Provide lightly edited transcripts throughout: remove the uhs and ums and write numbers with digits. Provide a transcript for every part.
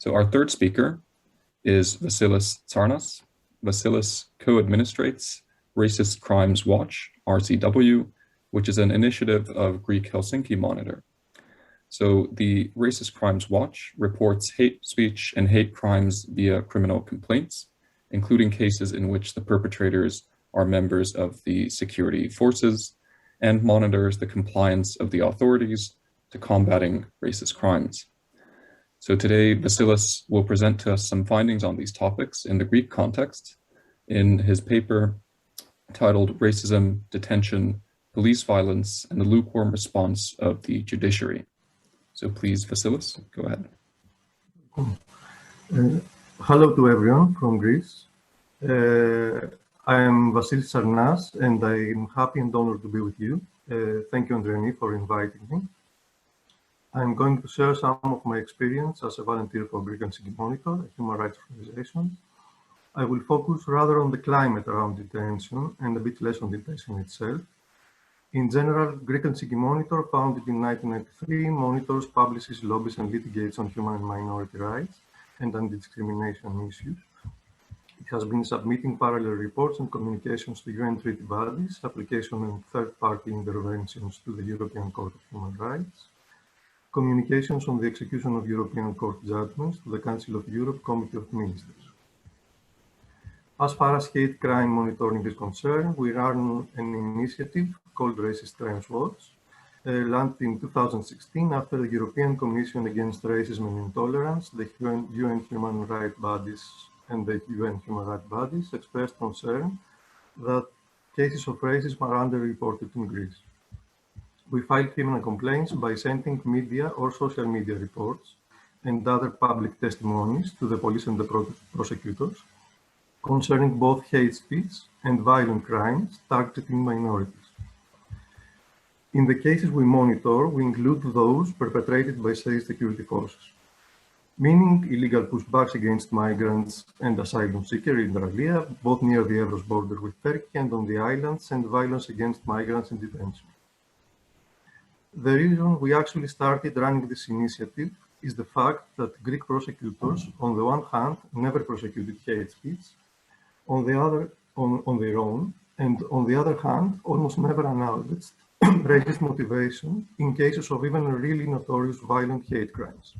So our third speaker is Vassilis Tsarnas. Vassilis co-administrates Racist Crimes Watch, RCW, which is an initiative of Greek Helsinki Monitor. So the Racist Crimes Watch reports hate speech and hate crimes via criminal complaints, including cases in which the perpetrators are members of the security forces, and monitors the compliance of the authorities to combating racist crimes. So today, Vassilis will present to us some findings on these topics in the Greek context in his paper titled Racism, Detention, Police Violence, and the Lukewarm Response of the Judiciary. So please, Vassilis, go ahead. Hello to everyone from Greece. I am Vassilis Tsarnas, and I am happy and honored to be with you. Thank you, Andreni, for inviting me. I'm going to share some of my experience as a volunteer for Helsinki Monitor, a human rights organization. I will focus rather on the climate around detention and a bit less on detention itself. In general, Helsinki Monitor, founded in 1993, monitors, publishes, lobbies, and litigates on human and minority rights and anti-discrimination issues. It has been submitting parallel reports and communications to UN treaty bodies, application and third-party interventions to the European Court of Human Rights, communications on the execution of European Court judgments to the Council of Europe Committee of Ministers. As far as hate crime monitoring is concerned, we run an initiative called Racist Crimes Watch, launched in 2016 after the European Commission Against Racism and Intolerance, the UN human rights bodies, and the UN human rights bodies expressed concern that cases of racism are underreported in Greece. We file criminal complaints by sending media or social media reports and other public testimonies to the police and the prosecutors concerning both hate speech and violent crimes targeting minorities. In the cases we monitor, we include those perpetrated by state security forces, meaning illegal pushbacks against migrants and asylum seekers in Italia, both near the Evros border with Turkey and on the islands, and violence against migrants in detention. The reason we actually started running this initiative is the fact that Greek prosecutors, on the one hand, never prosecuted hate speech, on their own, and on the other hand, almost never acknowledged racist motivation in cases of even really notorious violent hate crimes.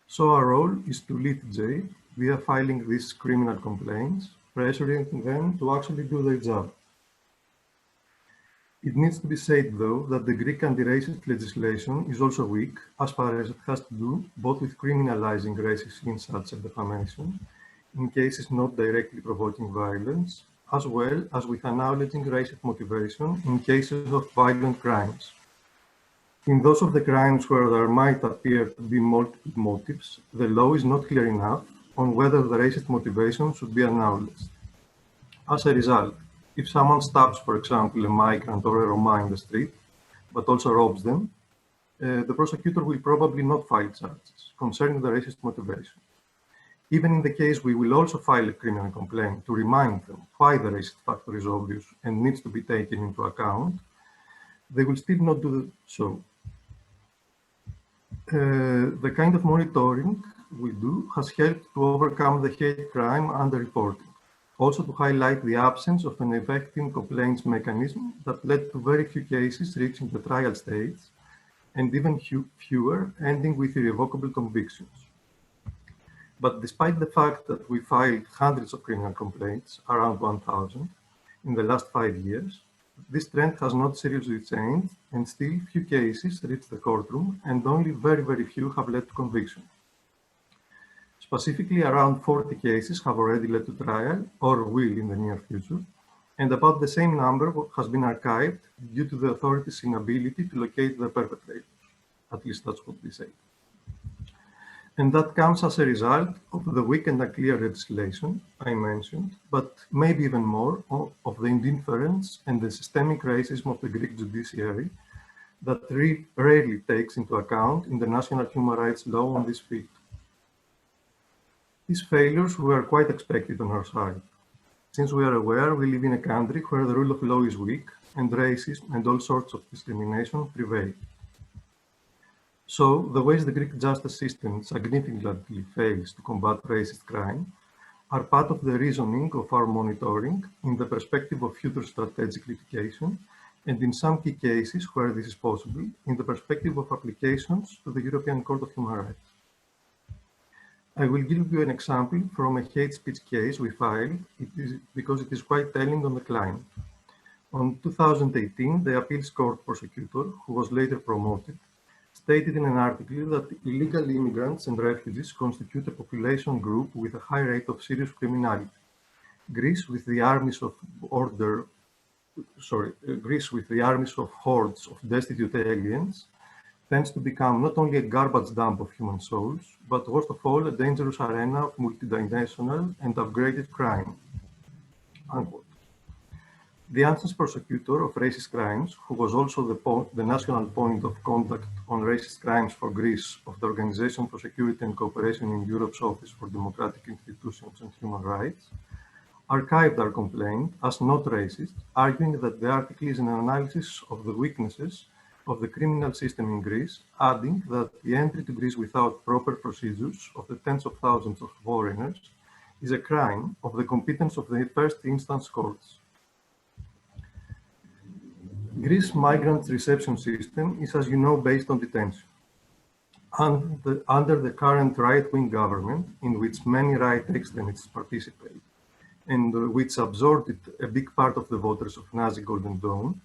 So our role is to litigate via filing these criminal complaints, pressuring them to actually do their job. It needs to be said, though, that the Greek anti-racist legislation is also weak as far as it has to do both with criminalizing racist insults and defamation in cases not directly provoking violence, as well as with acknowledging racist motivation in cases of violent crimes. In those of the crimes where there might appear to be multiple motives, the law is not clear enough on whether the racist motivation should be acknowledged. As a result, if someone stabs, for example, a migrant or a Roma in the street, but also robs them, the prosecutor will probably not file charges concerning the racist motivation. Even in the case we will also file a criminal complaint to remind them why the racist factor is obvious and needs to be taken into account, they will still not do so. The kind of monitoring we do has helped to overcome the hate crime underreporting, also to highlight the absence of an effective complaints mechanism that led to very few cases reaching the trial stage, and even fewer ending with irrevocable convictions. But despite the fact that we filed hundreds of criminal complaints, around 1,000, in the last 5 years, this trend has not seriously changed, and still few cases reach the courtroom, and only very, very few have led to conviction. Specifically, around 40 cases have already led to trial, or will in the near future, and about the same number has been archived due to the authorities' inability to locate the perpetrators. At least that's what they say. And that comes as a result of the weak and unclear legislation I mentioned, but maybe even more of the indifference and the systemic racism of the Greek judiciary that rarely takes into account international human rights law on this field. These failures were quite expected on our side, since we are aware we live in a country where the rule of law is weak and racism and all sorts of discrimination prevail. So, the ways the Greek justice system significantly fails to combat racist crime are part of the reasoning of our monitoring in the perspective of future strategic litigation, and in some key cases where this is possible, in the perspective of applications to the European Court of Human Rights. I will give you an example from a hate speech case we filed because it is quite telling on the climate. On 2018, the appeals court prosecutor, who was later promoted, stated in an article that illegal immigrants and refugees constitute a population group with a high rate of serious criminality. Greece, with the armies of hordes of destitute aliens, tends to become not only a garbage dump of human souls, but worst of all, a dangerous arena of multidimensional and upgraded crime. Unquote. The ANSA's prosecutor of racist crimes, who was also the national point of contact on racist crimes for Greece of the Organization for Security and Cooperation in Europe's Office for Democratic Institutions and Human Rights, archived our complaint as not racist, arguing that the article is an analysis of the weaknesses of the criminal system in Greece, adding that the entry to Greece without proper procedures of the tens of thousands of foreigners is a crime of the competence of the first instance courts. Greece's migrant reception system is, as you know, based on detention. Under the current right-wing government, in which many right extremists participate, and which absorbed a big part of the voters of Nazi Golden Dawn,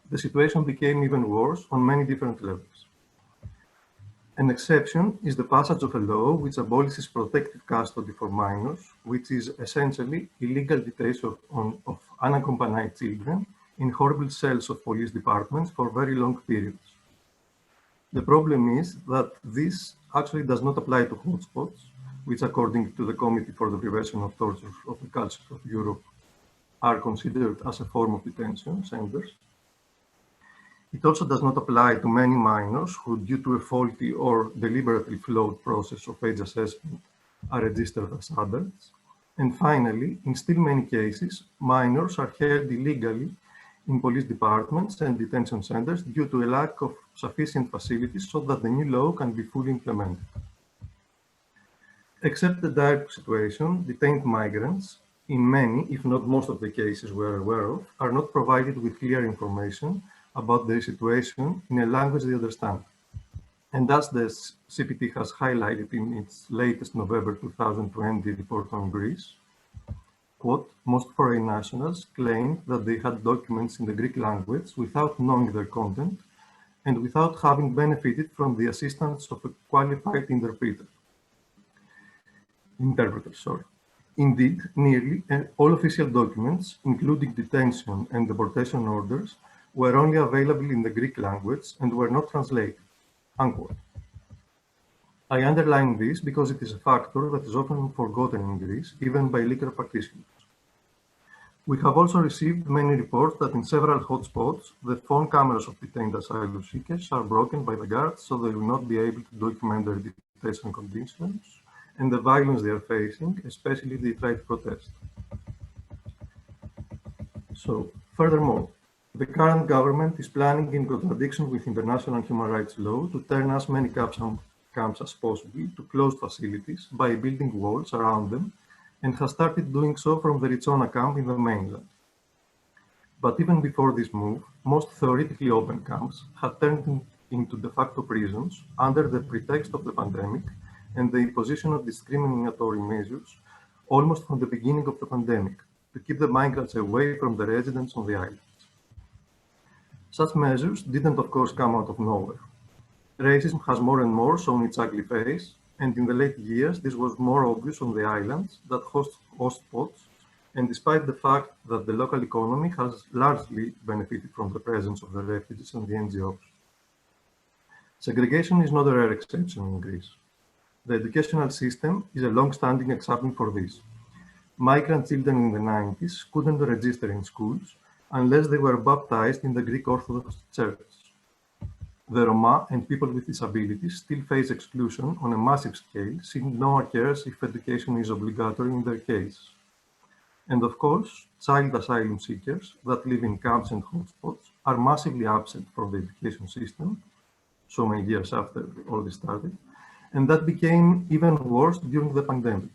the situation became even worse on many different levels. An exception is the passage of a law which abolishes protective custody for minors, which is essentially illegal detention of unaccompanied children in horrible cells of police departments for very long periods. The problem is that this actually does not apply to hotspots, which according to the Committee for the Prevention of Torture of the Culture of Europe are considered as a form of detention centers. It also does not apply to many minors who, due to a faulty or deliberately flawed process of age assessment, are registered as adults. And finally, in still many cases, minors are held illegally in police departments and detention centers due to a lack of sufficient facilities so that the new law can be fully implemented. Except the direct situation, detained migrants, in many, if not most of the cases we're aware of, are not provided with clear information about their situation in a language they understand. And as the CPT has highlighted in its latest November 2020 report on Greece, quote, most foreign nationals claimed that they had documents in the Greek language without knowing their content and without having benefited from the assistance of a qualified interpreter. Indeed, nearly all official documents, including detention and deportation orders, were only available in the Greek language and were not translated, unquote. I underline this because it is a factor that is often forgotten in Greece, even by legal practitioners. We have also received many reports that in several hotspots, the phone cameras of detained asylum seekers are broken by the guards so they will not be able to document their detention conditions and the violence they are facing, especially if they try to protest. So, furthermore, the current government is planning, in contradiction with international human rights law, to turn as many camps as possible to closed facilities by building walls around them, and has started doing so from the Ritsona camp in the mainland. But even before this move, most theoretically open camps had turned into de facto prisons under the pretext of the pandemic and the imposition of discriminatory measures almost from the beginning of the pandemic to keep the migrants away from the residents on the islands. Such measures didn't, of course, come out of nowhere. Racism has more and more shown its ugly face, and in the late years, this was more obvious on the islands that host hotspots, and despite the fact that the local economy has largely benefited from the presence of the refugees and the NGOs. Segregation is not a rare exception in Greece. The educational system is a long-standing example for this. Migrant children in the 90s couldn't register in schools unless they were baptized in the Greek Orthodox Church. The Roma and people with disabilities still face exclusion on a massive scale, since no one cares if education is obligatory in their case. And of course, child asylum seekers that live in camps and hotspots are massively absent from the education system, so many years after all this started, and that became even worse during the pandemic,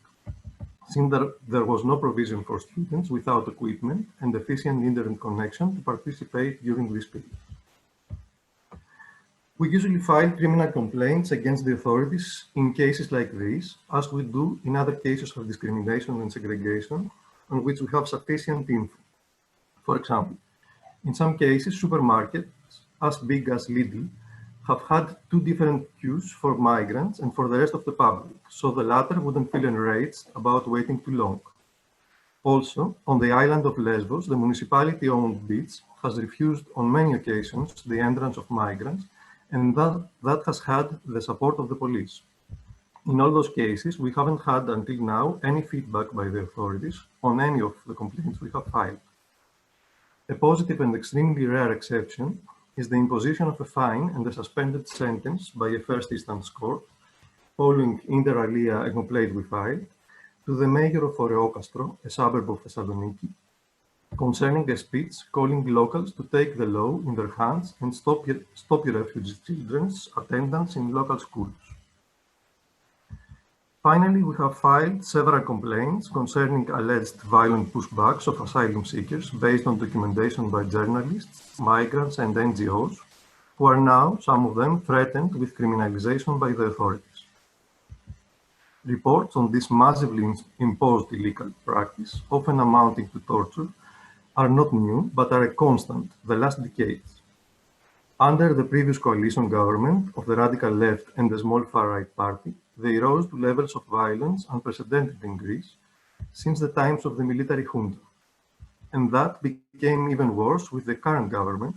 since there was no provision for students without equipment and efficient internet connection to participate during this period. We usually file criminal complaints against the authorities in cases like this, as we do in other cases of discrimination and segregation, on which we have sufficient info. For example, in some cases, supermarkets as big as Lidl have had two different queues for migrants and for the rest of the public, so the latter wouldn't feel enraged about waiting too long. Also, on the island of Lesbos, the municipality-owned beach has refused on many occasions the entrance of migrants, and that has had the support of the police. In all those cases, we haven't had until now any feedback by the authorities on any of the complaints we have filed. A positive and extremely rare exception is the imposition of a fine and a suspended sentence by a first instance court, following inter alia a complaint we filed, to the mayor of Oreokastro, a suburb of Thessaloniki, concerning a speech calling locals to take the law in their hands and stop refugee children's attendance in local schools. Finally, we have filed several complaints concerning alleged violent pushbacks of asylum seekers based on documentation by journalists, migrants, and NGOs, who are now, some of them, threatened with criminalization by the authorities. Reports on this massively imposed illegal practice, often amounting to torture, are not new, but are a constant the last decades. Under the previous coalition government of the radical left and the small far-right party, they rose to levels of violence unprecedented in Greece since the times of the military junta. And that became even worse with the current government,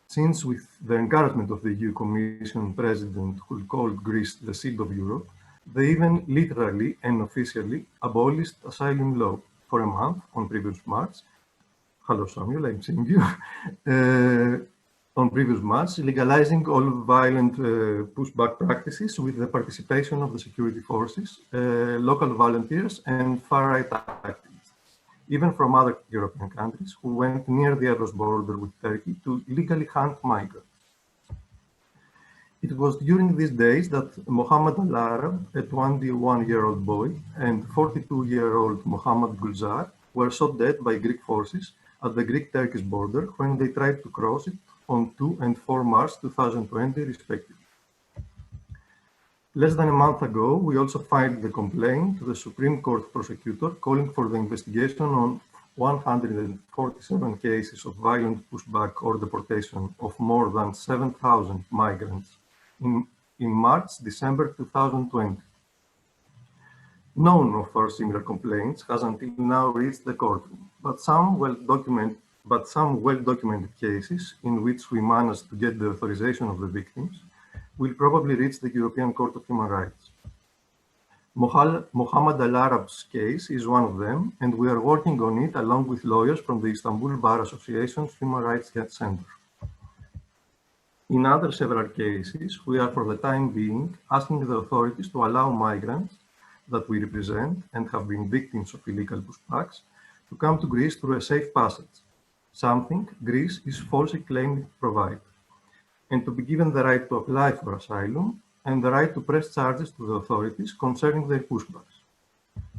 since with the encouragement of the EU Commission President, who called Greece the shield of Europe, they even literally and officially abolished asylum law for a month on previous March. Hello, Samuel, I'm seeing you. On previous March, legalizing all violent pushback practices with the participation of the security forces, local volunteers, and far-right activists, even from other European countries who went near the Evros border with Turkey to illegally hunt migrants. It was during these days that Mohammed Al-Arab, a 21-year-old boy, and 42-year-old Mohammed Gulzar were shot dead by Greek forces at the Greek-Turkish border when they tried to cross it on 2 and 4 March 2020, respectively. Less than a month ago, we also filed the complaint to the Supreme Court prosecutor calling for the investigation on 147 cases of violent pushback or deportation of more than 7,000 migrants in March, December 2020. None of our similar complaints has until now reached the courtroom, but some well-documented cases in which we managed to get the authorization of the victims will probably reach the European Court of Human Rights. Mohammed Al-Arab's case is one of them, and we are working on it along with lawyers from the Istanbul Bar Association's Human Rights Center. In other several cases, we are for the time being asking the authorities to allow migrants that we represent and have been victims of illegal pushbacks to come to Greece through a safe passage, something Greece is falsely claiming to provide, and to be given the right to apply for asylum and the right to press charges to the authorities concerning their pushbacks.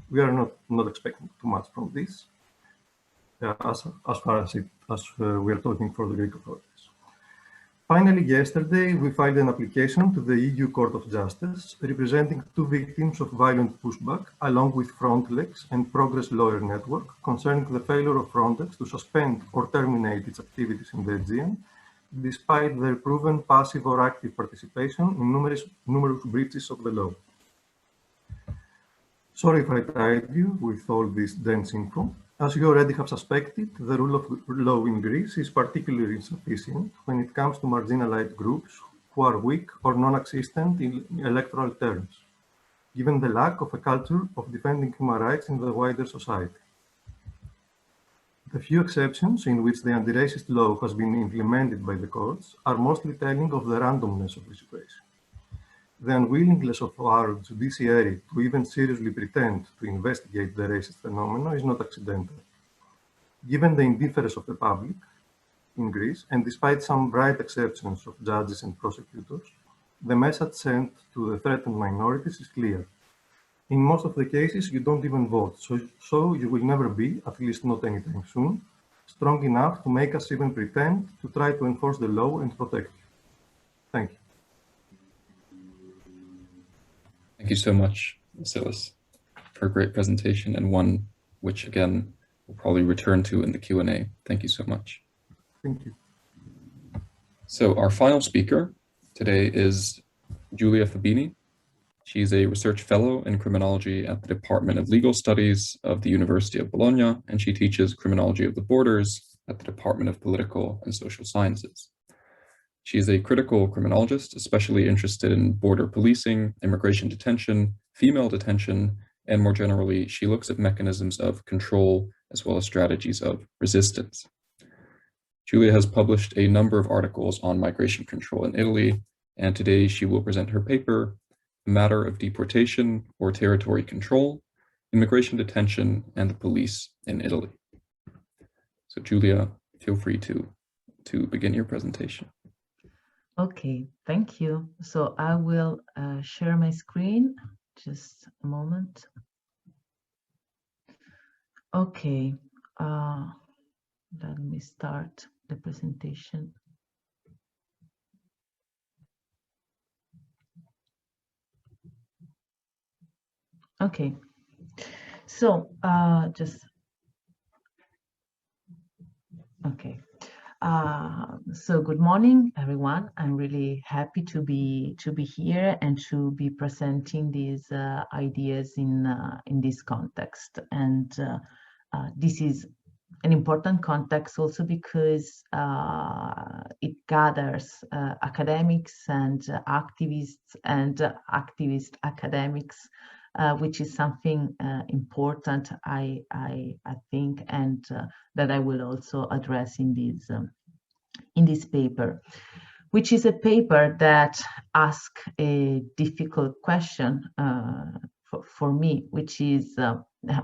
We are not expecting too much from this, as far as we are talking for the Greek authorities. Finally, yesterday, we filed an application to the EU Court of Justice representing 2 victims of violent pushback, along with Frontex and Progress Lawyer Network, concerning the failure of Frontex to suspend or terminate its activities in the Aegean, despite their proven passive or active participation in numerous breaches of the law. Sorry if I tired you with all this dense info. As you already have suspected, the rule of law in Greece is particularly insufficient when it comes to marginalized groups who are weak or non-existent in electoral terms, given the lack of a culture of defending human rights in the wider society. The few exceptions in which the anti-racist law has been implemented by the courts are mostly telling of the randomness of the situation. The unwillingness of our judiciary to even seriously pretend to investigate the racist phenomenon is not accidental. Given the indifference of the public in Greece, and despite some bright exceptions of judges and prosecutors, the message sent to the threatened minorities is clear. In most of the cases, you don't even vote, so you will never be, at least not anytime soon, strong enough to make us even pretend to try to enforce the law and protect you. Thank you. Thank you so much, Vassilis, for a great presentation, and one which, again, we'll probably return to in the Q&A. Thank you so much. Thank you. So our final speaker today is Giulia Fabini. She's a research fellow in criminology at the Department of Legal Studies of the University of Bologna, and she teaches criminology of the borders at the Department of Political and Social Sciences. She is a critical criminologist, especially interested in border policing, immigration detention, female detention, and more generally, she looks at mechanisms of control as well as strategies of resistance. Giulia has published a number of articles on migration control in Italy, and today she will present her paper, A Matter of Deportation or Territory Control, Immigration Detention and the Police in Italy. So Giulia, feel free to begin your presentation. Okay, thank you. So I will share my screen, just a moment. Okay, let me start the presentation. Okay, so so good morning, everyone. I'm really happy to be here and to be presenting these ideas in this context. And this is an important context also because it gathers academics and activists and activist academics, which is something important, I think, and that I will also address in this paper, which is a paper that asks a difficult question for me, which is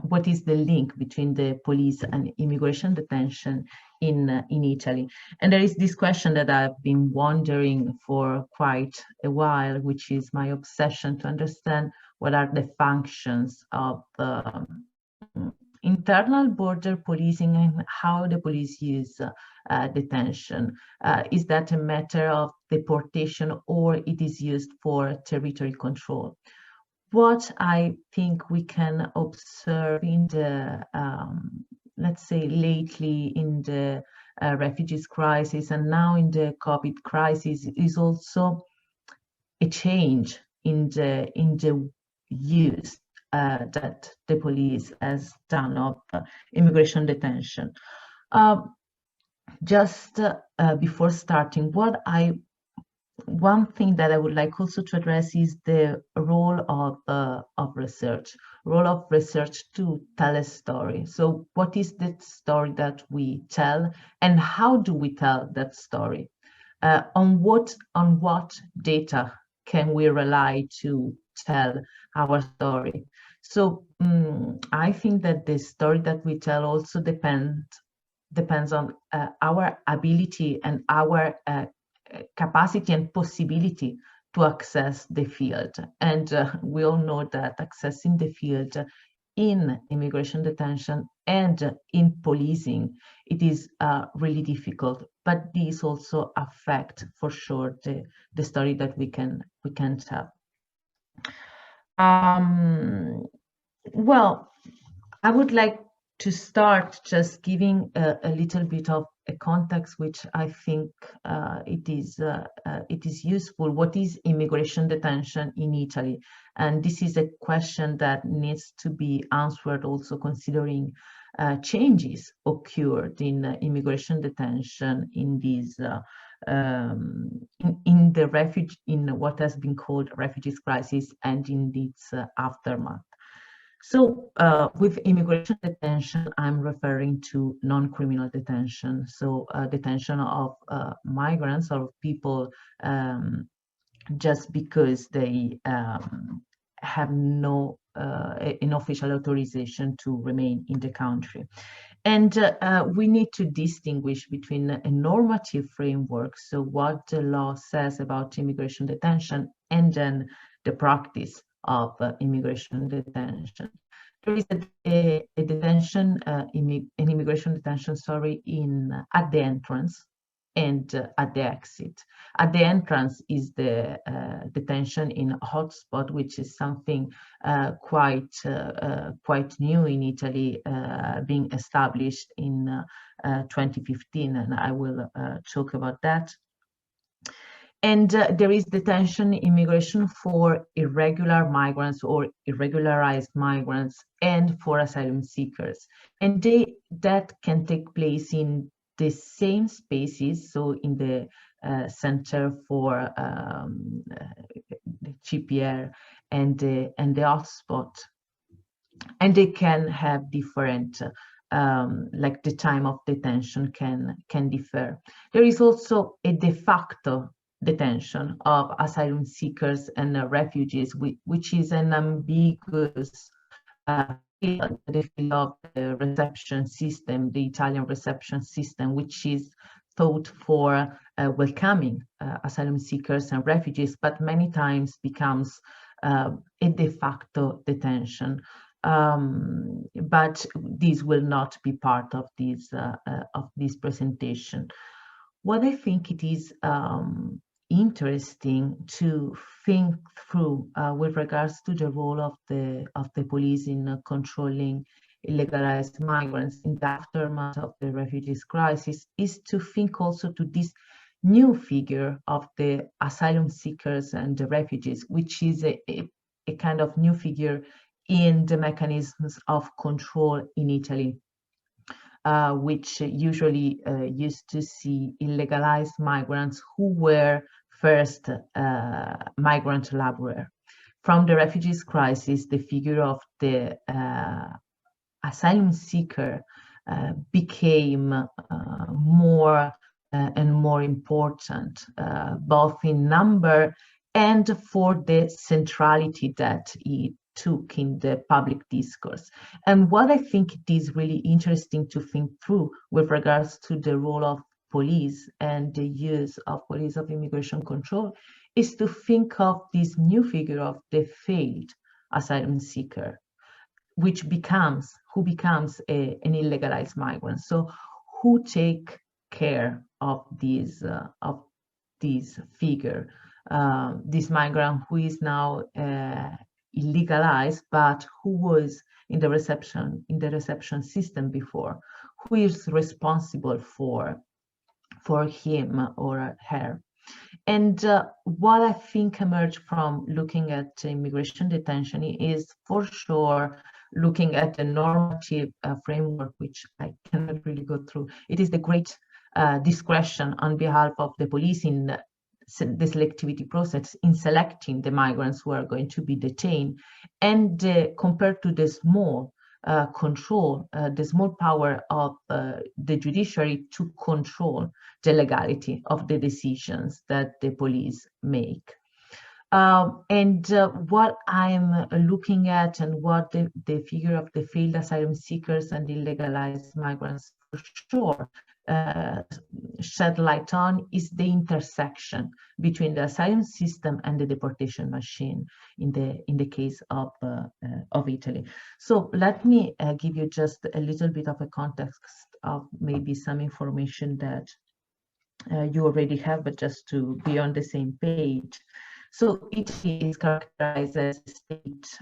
what is the link between the police and immigration detention in Italy? And there is this question that I've been wondering for quite a while, which is my obsession to understand what are the functions of internal border policing and how the police use detention. Is that a matter of deportation or it is used for territory control? What I think we can observe in the, let's say lately in the refugees crisis and now in the COVID crisis is also a change in the use that the police has done of immigration detention. Just before starting, one thing that I would like also to address is the role of research to tell a story. So what is the story that we tell and how do we tell that story? On what data can we rely to tell our story? So I think that the story that we tell also depends on our ability and our capacity and possibility to access the field. And we all know that accessing the field in immigration detention and in policing, it is really difficult, but these also affect for sure the story that we can tell. Well, I would like to start just giving a little bit of a context, which I think it is useful. What is immigration detention in Italy? And this is a question that needs to be answered also considering changes occurred in immigration detention in these in what has been called refugees crisis and in its aftermath. So with immigration detention, I'm referring to non-criminal detention. So detention of migrants or people just because they have no official authorization to remain in the country. And we need to distinguish between a normative framework, so what the law says about immigration detention, and then the practice of immigration detention. There is an immigration detention, at the entrance and at the exit. At the entrance is the detention in hotspot, which is something quite new in Italy, being established in 2015, and I will talk about that. And there is detention immigration for irregular migrants or irregularized migrants and for asylum seekers. And that can take place in the same spaces, so in the Center for the GPR and the hotspot. And they can have different, like the time of detention can differ. There is also a de facto detention of asylum seekers and refugees, which is an ambiguous field of the reception system, the Italian reception system, which is thought for welcoming asylum seekers and refugees, but many times becomes a de facto detention. But this will not be part of this presentation. What I think it is interesting to think through with regards to the role of the police in controlling illegalized migrants in the aftermath of the refugees crisis is to think also to this new figure of the asylum seekers and the refugees, which is a kind of new figure in the mechanisms of control in Italy, which usually used to see illegalized migrants who were first migrant laborer. From the refugees crisis, the figure of the asylum seeker became more and more important, both in number and for the centrality that it took in the public discourse. And what I think it is really interesting to think through with regards to the role of police and the use of police of immigration control is to think of this new figure of the failed asylum seeker, who becomes an illegalized migrant. So who take care of this figure, this migrant who is now illegalized, but who was in the reception system before? Who is responsible for him or her? And what I think emerged from looking at immigration detention is for sure looking at the normative framework, which I cannot really go through. It is the great discretion on behalf of the police in the selectivity process in selecting the migrants who are going to be detained, and compared to the small control, the small power of the judiciary to control the legality of the decisions that the police make. And what I'm looking at and what the figure of the failed asylum seekers and illegalized migrants for sure shed light on is the intersection between the asylum system and the deportation machine in the case of Italy. So let me give you just a little bit of a context of maybe some information that you already have, but just to be on the same page. So Italy is characterized as a state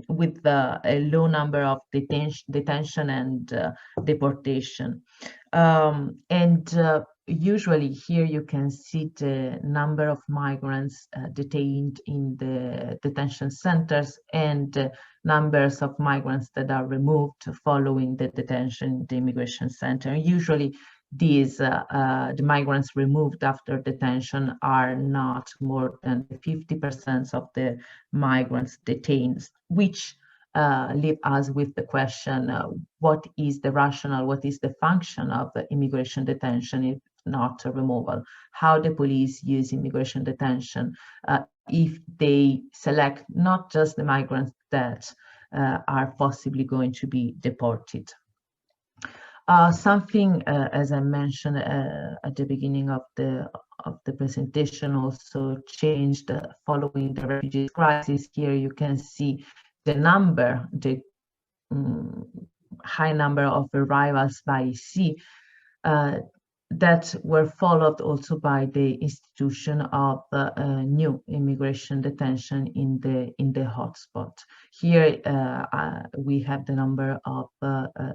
with a low number of detention and deportation. Usually here you can see the number of migrants detained in the detention centers and numbers of migrants that are removed following the detention in the immigration center. And usually these the migrants removed after detention are not more than 50% of the migrants detained, which leave us with the question, what is the rationale, what is the function of immigration detention if not a removal? How the police use immigration detention if they select not just the migrants that are possibly going to be deported. Something, as I mentioned at the beginning of the presentation, also changed following the refugees crisis. Here you can see the number, the high number of arrivals by sea that were followed also by the institution of new immigration detention in the hotspot. Here we have the number of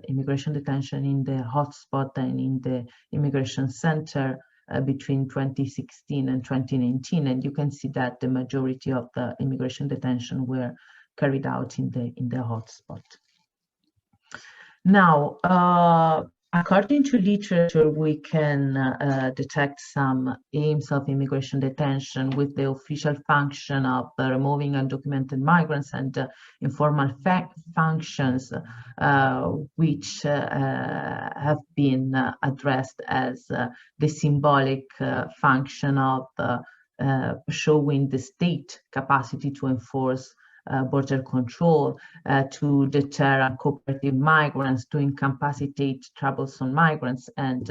immigration detention in the hotspot and in the immigration center between 2016 and 2019, and you can see that the majority of the immigration detention were carried out in the hotspot. Now, according to literature, we can detect some aims of immigration detention with the official function of removing undocumented migrants and informal functions, which have been addressed as the symbolic function of showing the state capacity to enforce border control, to deter uncooperative migrants, to incapacitate troublesome migrants. And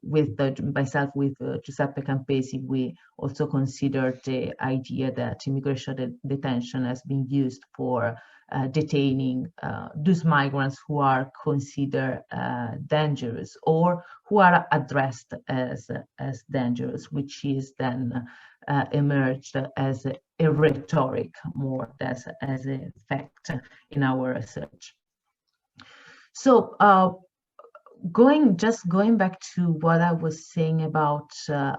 with Giuseppe Campesi, we also considered the idea that immigration detention has been used for detaining those migrants who are considered dangerous or who are addressed as dangerous, which is then emerged as a rhetoric more than as a fact in our research. So going back to what I was saying about the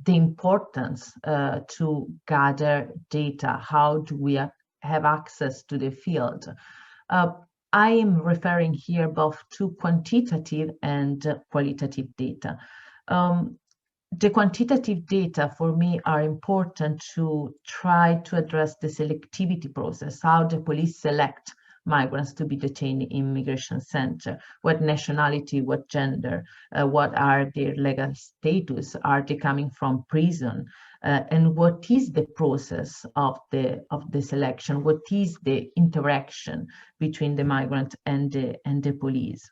importance to gather data, how do we have access to the field? I am referring here both to quantitative and qualitative data. The quantitative data for me are important to try to address the selectivity process, how the police select migrants to be detained in immigration center, what nationality, what gender, what are their legal status, are they coming from prison, and what is the process of the selection, what is the interaction between the migrant and the police.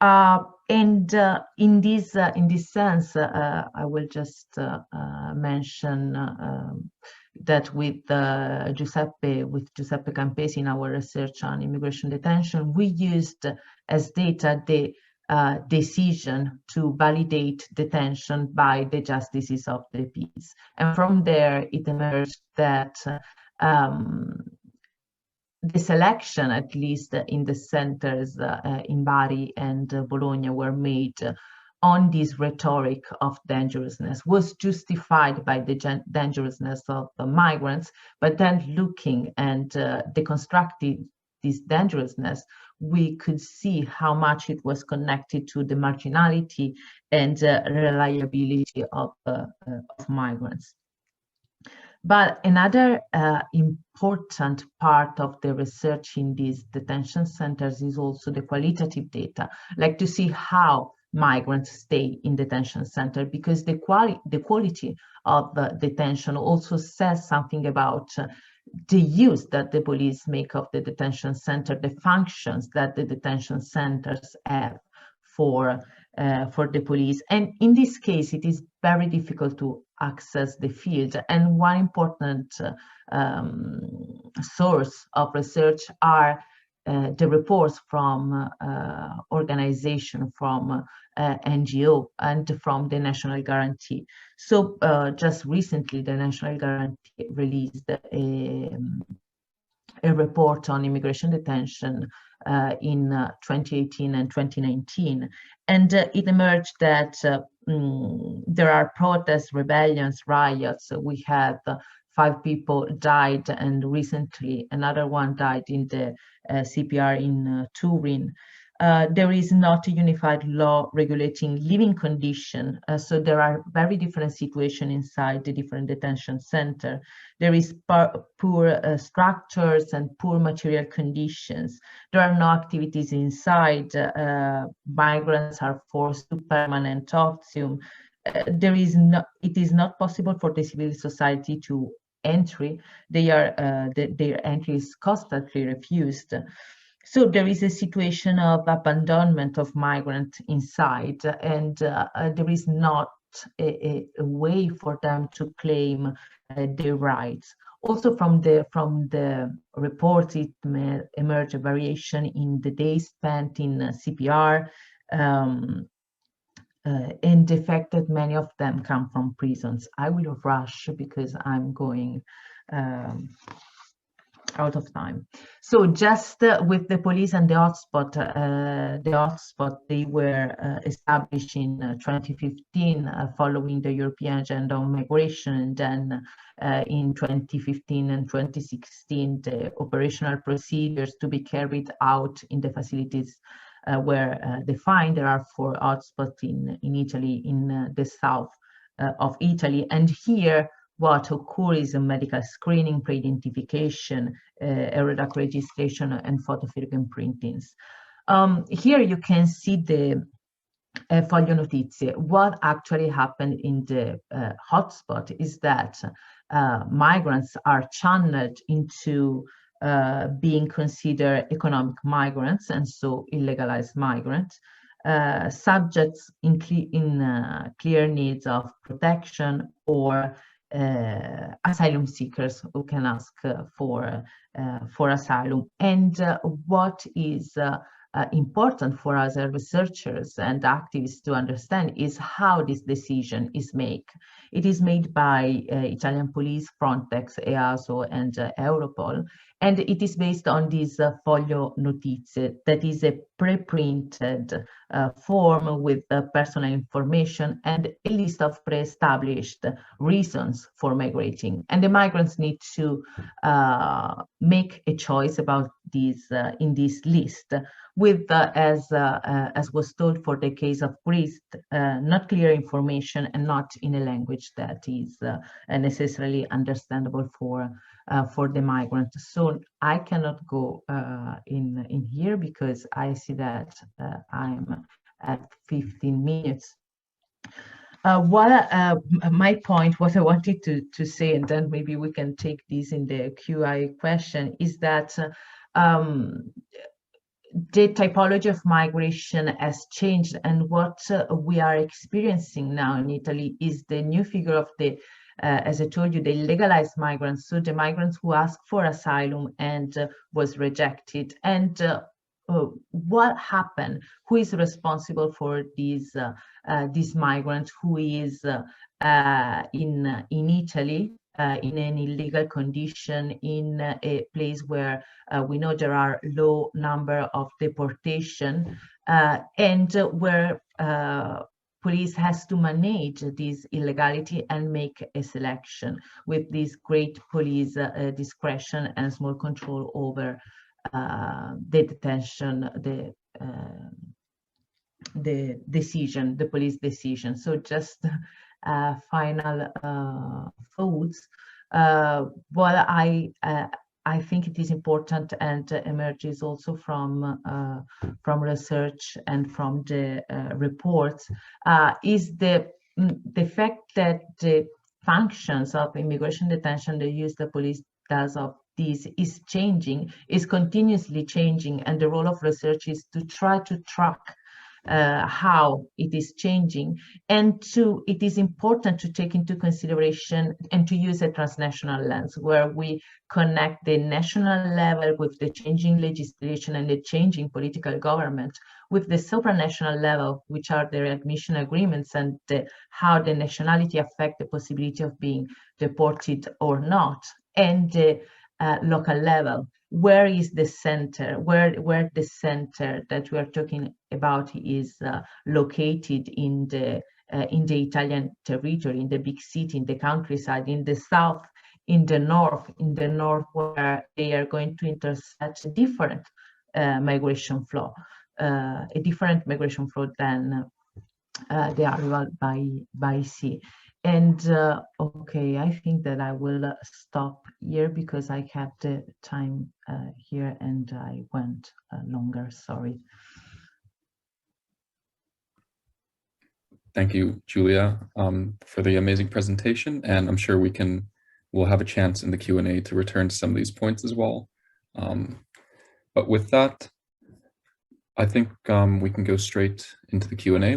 And in this sense, I will just mention that with Giuseppe Campesi in our research on immigration detention, we used as data the decision to validate detention by the justices of the peace, and from there it emerged that the selection, at least in the centers in Bari and Bologna, were made on this rhetoric of dangerousness, was justified by the dangerousness of the migrants, but then looking and deconstructing this dangerousness, we could see how much it was connected to the marginality and reliability of migrants. But another important part of the research in these detention centers is also the qualitative data, like to see how migrants stay in detention center, because the quality of the detention also says something about the use that the police make of the detention center, the functions that the detention centers have for the police. And in this case, it is very difficult to access the field. And one important source of research are the reports from organization, from NGO, and from the National Guarantee. So just recently, the National Guarantee released a report on immigration detention in 2018 and 2019. And it emerged that there are protests, rebellions, riots. We had 5 people died, and recently another one died in the CPR in Turin. There is not a unified law regulating living condition, so there are very different situations inside the different detention center. There is poor structures and poor material conditions. There are no activities inside. Migrants are forced to permanent optium. It is not possible for the civil society to entry. Their entry is constantly refused. So there is a situation of abandonment of migrants inside, and there is not a way for them to claim their rights. Also from the report, it emerged a variation in the days spent in CPR, and the fact that many of them come from prisons. I will rush because I'm going out of time. So just with the police and the hotspot, they were established in 2015 following the European Agenda on Migration, and then in 2015 and 2016 the operational procedures to be carried out in the facilities were defined. There are 4 hotspots in Italy, in the south of Italy, and here what occurs is a medical screening, pre-identification, EURODAC registration, and photo fingerprintings. Here you can see the foglio notizie. What actually happened in the hotspot is that migrants are channeled into being considered economic migrants, and so illegalized migrants, subjects in clear needs of protection, or asylum seekers who can ask for asylum. And what is important for us as researchers and activists to understand is how this decision is made. It is made by Italian police, Frontex, EASO, and Europol, and it is based on this foglio notizie, that is a pre-printed form with personal information and a list of pre-established reasons for migrating. And the migrants need to make a choice about these in this list, with, as was told for the case of Greece, not clear information and not in a language that is necessarily understandable for the migrant. So I cannot go in here because I see that I'm at 15 minutes. My point, what I wanted to say, and then maybe we can take this in the QA question, is that the typology of migration has changed, and what we are experiencing now in Italy is the new figure of the, as I told you, the illegalized migrants, so the migrants who asked for asylum and was rejected. And what happened? Who is responsible for these migrants? Who is in Italy in an illegal condition, in a place where we know there are low number of deportation, and where police has to manage this illegality and make a selection with this great police discretion and small control over the detention, the decision, the police decision. So just final thoughts. Well, I think it is important, and emerges also from research and from the reports, is the fact that the functions of immigration detention, the use the police does of this, is changing, is continuously changing, and the role of research is to try to track how it is changing, and it is important to take into consideration and to use a transnational lens where we connect the national level with the changing legislation and the changing political government with the supranational level, which are the readmission agreements, and how the nationality affect the possibility of being deported or not, and the local level. Where is the center, where the center that we are talking about is located in the Italian territory, in the big city, in the countryside, in the south, in the north, where they are going to intersect a different migration flow, than the arrival by sea. And okay, I think that I will stop here because I have the time here and I went longer, sorry. Thank you, Giulia, for the amazing presentation, and I'm sure we'll have a chance in the Q&A to return to some of these points as well. But with that, I think we can go straight into the Q&A.